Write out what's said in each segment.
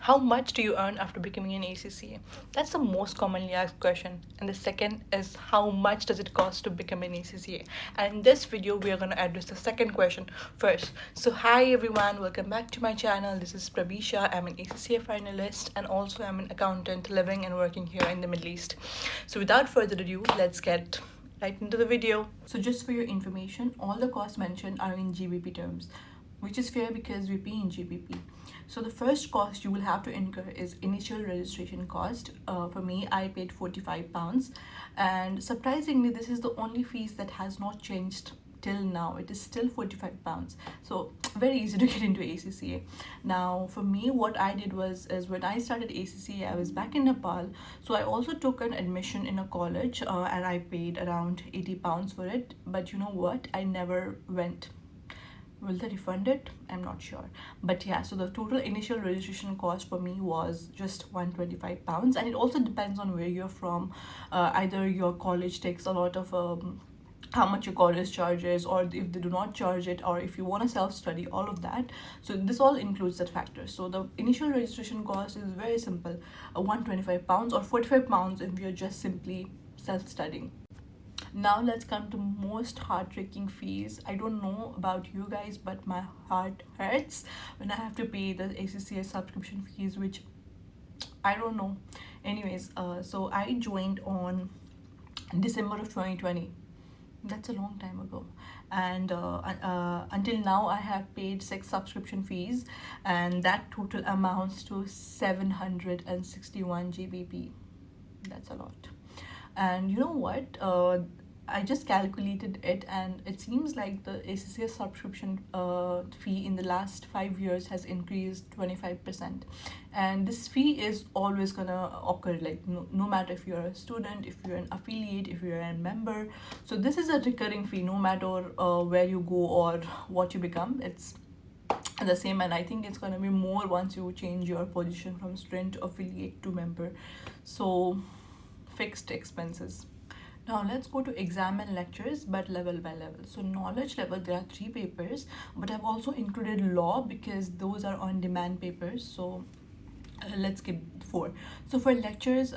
How much do you earn after becoming an ACCA? That's the most commonly asked question. And the second is, how much does it cost to become an ACCA? And in this video, we are going to address the second question first. So, hi everyone, welcome back to my channel. This is Prabisha. I'm an ACCA finalist and also I'm an accountant living and working here in the Middle East. So, without further ado, let's get right into the video. So, just for your information, all the costs mentioned are in GBP terms, which is fair because we pay in GBP. So the first cost you will have to incur is initial registration cost. For me, I paid £45, and surprisingly, this is the only fees that has not changed till now. It is still £45, so very easy to get into ACCA. Now for me, what I did is when I started ACCA, I was back in Nepal, so I also took an admission in a college, and I paid around £80 for it. But you know what, I never went. Will they refund it? I'm not sure. But yeah, so the total initial registration cost for me was just £125, and it also depends on where you're from. Either your college takes a lot of how much your college charges, or if they do not charge it, or if you want to self-study, all of that. So this all includes that factor. So the initial registration cost is very simple, £125 or £45 if you're just simply self-studying. Now let's come to most heart-breaking fees. I don't know about you guys, but my heart hurts when I have to pay the ACCA subscription fees, which I don't know. Anyways, so I joined on December of 2020. That's a long time ago, and until now I have paid 6 subscription fees, and that total amounts to 761 GBP. That's a lot. And you know what, I just calculated it, and it seems like the ACCA subscription fee in the last 5 years has increased 25%. And this fee is always gonna occur, like no matter if you're a student, if you're an affiliate, if you're a member. So this is a recurring fee no matter where you go or what you become. It's the same, and I think it's gonna be more once you change your position from student to affiliate to member. So fixed expenses. Now let's go to exam and lectures, but level by level. So knowledge level, there are 3 papers, but I've also included law because those are on demand papers. So let's skip 4. So for lectures,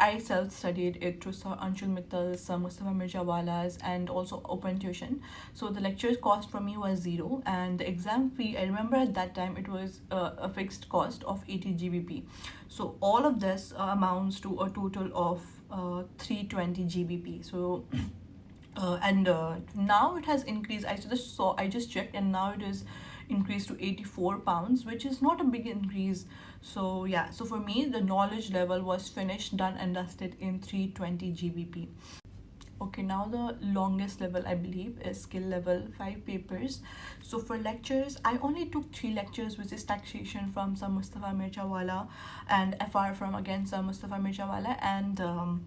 I self-studied it through Sir Anshul Mittal's, Sir Mustafa Mirjawala's, and also open tuition. So the lectures cost for me was 0, and the exam fee, I remember at that time it was a fixed cost of 80 GBP. So all of this amounts to a total of 320 GBP. So and now it has increased. I just checked, and now it is increased to £84, which is not a big increase. So yeah, so for me the knowledge level was finished, done and dusted in 320 GBP. Okay, now the longest level I believe is skill level, 5 papers. So for lectures, I only took 3 lectures, which is taxation from Sir Mustafa Mirjawala, and FR from again Sir Mustafa Mirjawala, and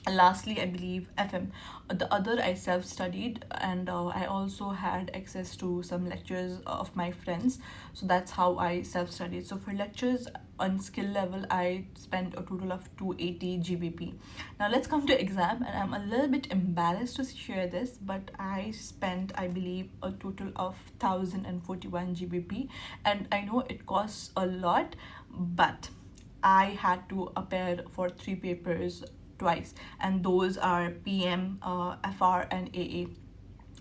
lastly I believe FM. The other I self-studied, and I also had access to some lectures of my friends. So that's how I self-studied. So for lectures on skill level, I spent a total of 280 GBP. Now let's come to exam, and I'm a little bit embarrassed to share this, but I spent, I believe, a total of 1041 GBP, and I know it costs a lot, but I had to appear for 3 papers twice, and those are PM, FR and AA.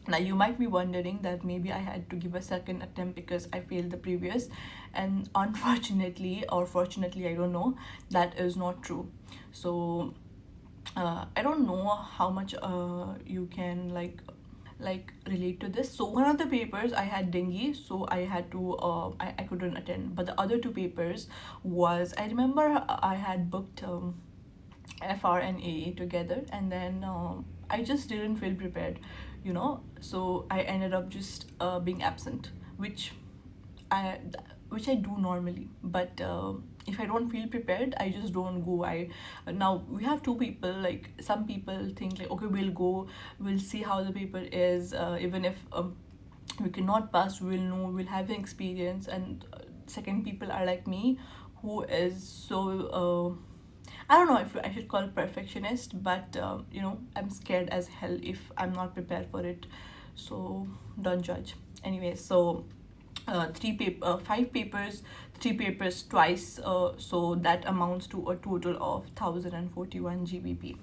Now you might be wondering that maybe I had to give a second attempt because I failed the previous, and unfortunately or fortunately, I don't know, that is not true. So I don't know how much you can like relate to this. So one of the papers I had dengue, so I had to I couldn't attend, but the other 2 papers was, I remember I had booked FR and AA together, and then I just didn't feel prepared, so I ended up just being absent, which I do normally. But if I don't feel prepared, I just don't go. Now we have 2 people, like some people think like, okay, we'll go, we'll see how the paper is, even if we cannot pass, we'll know, we'll have an experience. And second people are like me, who is so I don't know if I should call it perfectionist, but I'm scared as hell if I'm not prepared for it. So don't judge. Anyway, so five papers, three papers twice, so that amounts to a total of 1041 GBP.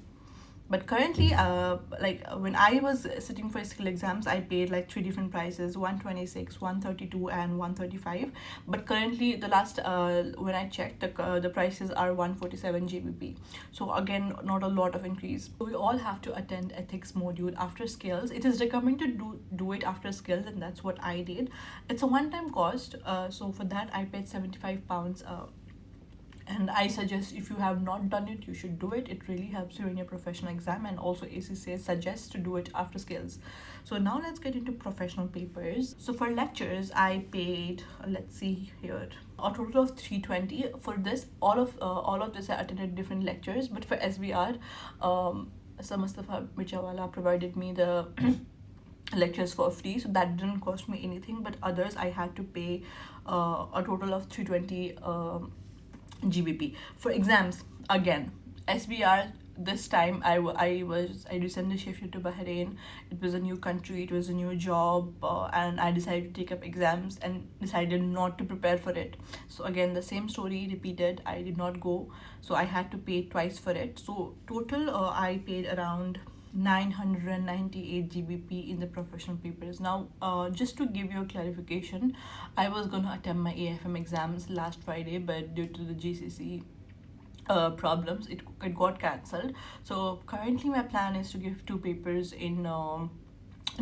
But currently, when I was sitting for skill exams, I paid like three different prices: 126, 132, and 135. But currently, the last when I checked, the prices are 147 GBP. So again, not a lot of increase. We all have to attend ethics module after skills. It is recommended to do it after skills, and that's what I did. It's a one-time cost. So for that, I paid £75. And I suggest, if you have not done it, you should do it. It really helps you in your professional exam, and also ACCA suggests to do it after skills. So now let's get into professional papers. So for lectures, I paid, let's see here, a total of 320. For this, all of this I attended different lectures, but for SBR, Sir Mustafa Michawala provided me the lectures for free, so that didn't cost me anything. But others, I had to pay a total of 320 GBP. For exams, again, SBR, this time I recently shifted to Bahrain. It was a new country, it was a new job, and I decided to take up exams and decided not to prepare for it. So again, the same story repeated. I did not go, so I had to pay twice for it. So total, I paid around 998 GBP in the professional papers. Now, just to give you a clarification, I was going to attempt my AFM exams last Friday, but due to the GCC problems, it got cancelled. So currently my plan is to give two papers in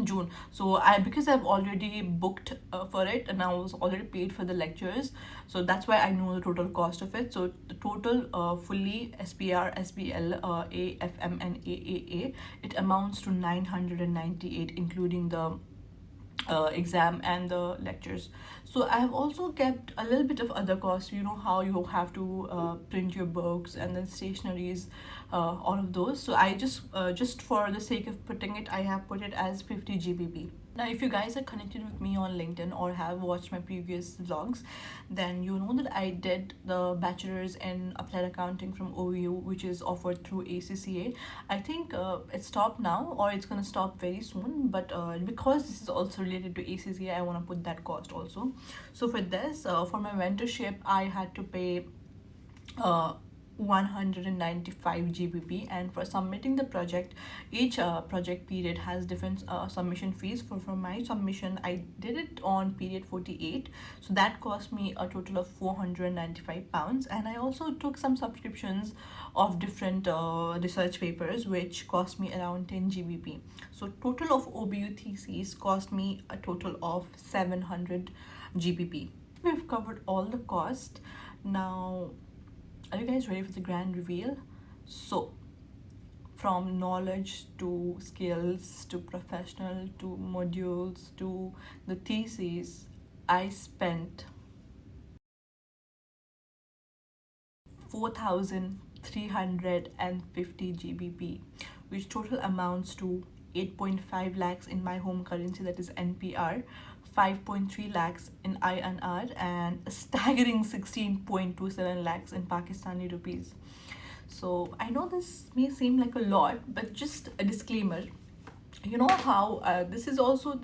June. So because I've already booked for it, and I was already paid for the lectures, so that's why I know the total cost of it. So the total, fully SPR, SBL, AFM, and AAA, it amounts to 998, including the exam and the lectures. So I have also kept a little bit of other costs. You know how you have to print your books and then stationaries, all of those. So I just for the sake of putting it, I have put it as 50 GBP. Now, if you guys are connected with me on LinkedIn or have watched my previous vlogs, then you know that I did the bachelor's in applied accounting from OU, which is offered through ACCA. I think it stopped now, or it's gonna stop very soon. But because this is also related to ACCA, I want to put that cost also. So for this, for my mentorship, I had to pay 195 GBP, and for submitting the project, each project period has different submission fees. For my submission, I did it on period 48, so that cost me a total of £495. And I also took some subscriptions of different research papers, which cost me around 10 GBP. So total of OBU theses cost me a total of 700 GBP. We've covered all the cost. Now, are you guys ready for the grand reveal? So, from knowledge to skills to professional to modules to the thesis, I spent 4,350 GBP, which total amounts to 8.5 lakhs in my home currency, that is NPR, 5.3 lakhs in INR, and a staggering 16.27 lakhs in Pakistani rupees. So I know this may seem like a lot, but just a disclaimer. You know how this is also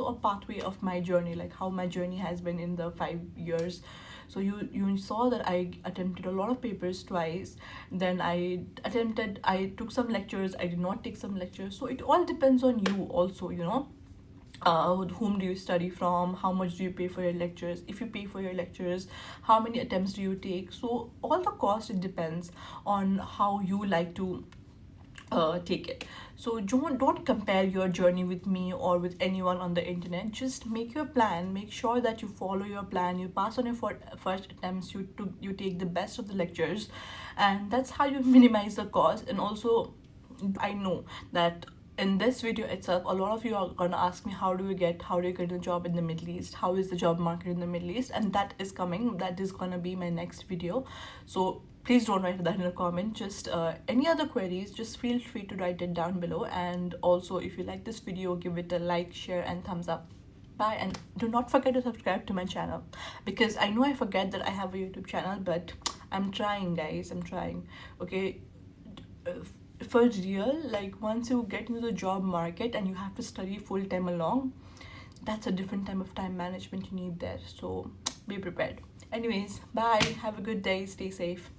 a pathway of my journey, like how my journey has been in the 5 years. So you saw that I attempted a lot of papers twice. Then I took some lectures, I did not take some lectures. So it all depends on you also, you know. Whom do you study from, how much do you pay for your lectures, if you pay for your lectures, how many attempts do you take. So all the cost, it depends on how you like to take it. So don't compare your journey with me or with anyone on the internet. Just make your plan, make sure that you follow your plan, you pass on your first attempts, you take the best of the lectures, and that's how you minimize the cost. And also, I know that in this video itself, a lot of you are gonna ask me, how do you get a job in the Middle East, how is the job market in the Middle East, and that is coming, that is gonna be my next video. So please don't write that in a comment. Just any other queries, just feel free to write it down below. And also, if you like this video, give it a like, share, and thumbs up. Bye, and do not forget to subscribe to my channel, because I know I forget that I have a YouTube channel, but I'm trying, guys, I'm trying. Okay, for real, like once you get into the job market and you have to study full time along, that's a different type of time management you need there. So be prepared. Anyways, bye, have a good day, stay safe.